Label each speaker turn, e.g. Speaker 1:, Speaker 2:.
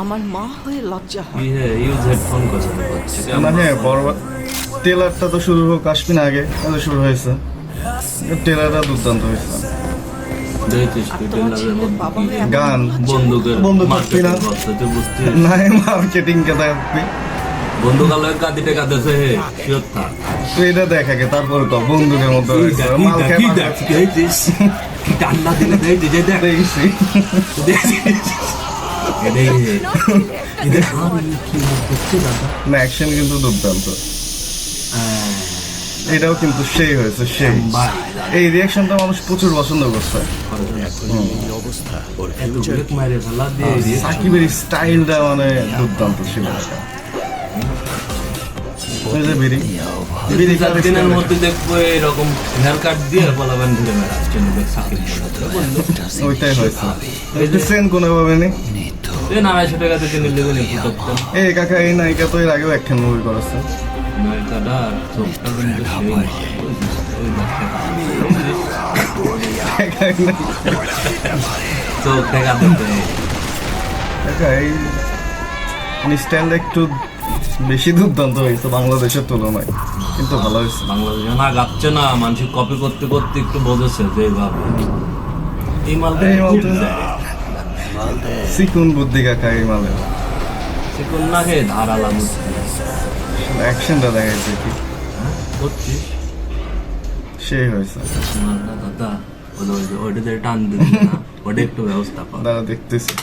Speaker 1: আমার মা হয়ে লজ্জা হয়।
Speaker 2: ইউজ হেডফোন কথা বলছে
Speaker 3: না হ্যাঁ বরবাদ ট্রেলারটা তো শুরু হোক আসবি না আগে তাহলে শুরু হয়েছে ট্রেলারটা দুর্দান্ত হয়েছে
Speaker 2: দেখিস
Speaker 1: আর তোমার ছেলের বাবা হয়ে এমন
Speaker 3: গান
Speaker 2: বন্দুকের
Speaker 3: বন্দুক
Speaker 2: মার্কেটিং
Speaker 3: না।
Speaker 2: করতে বুঝতে
Speaker 3: না মার্কেটিং কথা
Speaker 2: বন্দুক আলোয় কাঁদিতে কাঁদেছে হে শিওর থাক
Speaker 3: তুই এটা দেখ আগে তারপরে তো বন্দুকের মতো হয়েছে মাল
Speaker 2: কি
Speaker 3: খেয়ে
Speaker 2: দেখ কি দিস কি টান্না দিলে দেখ যে দেখ
Speaker 3: দেখছি
Speaker 2: এটাই এদের আমি কি দেখতে দাদা
Speaker 3: না অ্যাকশন কিন্তু দুর্দান্ত এটাও কিন্তু সেই হয়েছে সেই এই রিয়াকশনটা মানুষ প্রচুর পছন্দ করছে
Speaker 2: মারে ফেলা দিয়ে
Speaker 3: সাকিবের স্টাইলটা মানে দুর্দান্ত ছিল এটা ওই যে বিড়ি বিড়ি
Speaker 2: চার দিনের মধ্যে দেখবো এরকম হেয়ার কাট দিয়ে বলাবেন ঘুরে বেড়াচ্ছে সাকিব
Speaker 3: ওইটাই হয়েছে সেন কোনো ভাবে নেই
Speaker 2: 900 টাকাতে কিনে নেবেন একটু করতেন
Speaker 3: এই কাকা এই নায়িকা তো এর আগেও একটা মুভি করেছে
Speaker 2: নায়িকাটা চোখটা কিন্তু সেই ওই চোখ দেখা দিতে
Speaker 3: কাকা এই স্টাইলটা একটু বেশি দুর্দান্ত হয়েছে বাংলাদেশের তুলনায় কিন্তু ভালো হয়েছে
Speaker 2: বাংলাদেশে না গাচ্ছে না মানুষ কপি করতে করতে একটু বোঝেছে যে এইভাবে এই মালটা
Speaker 3: এই মালটা সিকুন বুদ্ধি কাকা এই মালে
Speaker 2: চিকন না খেয়ে ধারালাম
Speaker 3: অ্যাকশনটা দেখাইছে কি
Speaker 2: করছিস
Speaker 3: সেই হয়েছে
Speaker 2: দাদা ওইটা টান দিবি না ওটা একটু ব্যবস্থা কর
Speaker 3: দাঁড়া দেখতেছি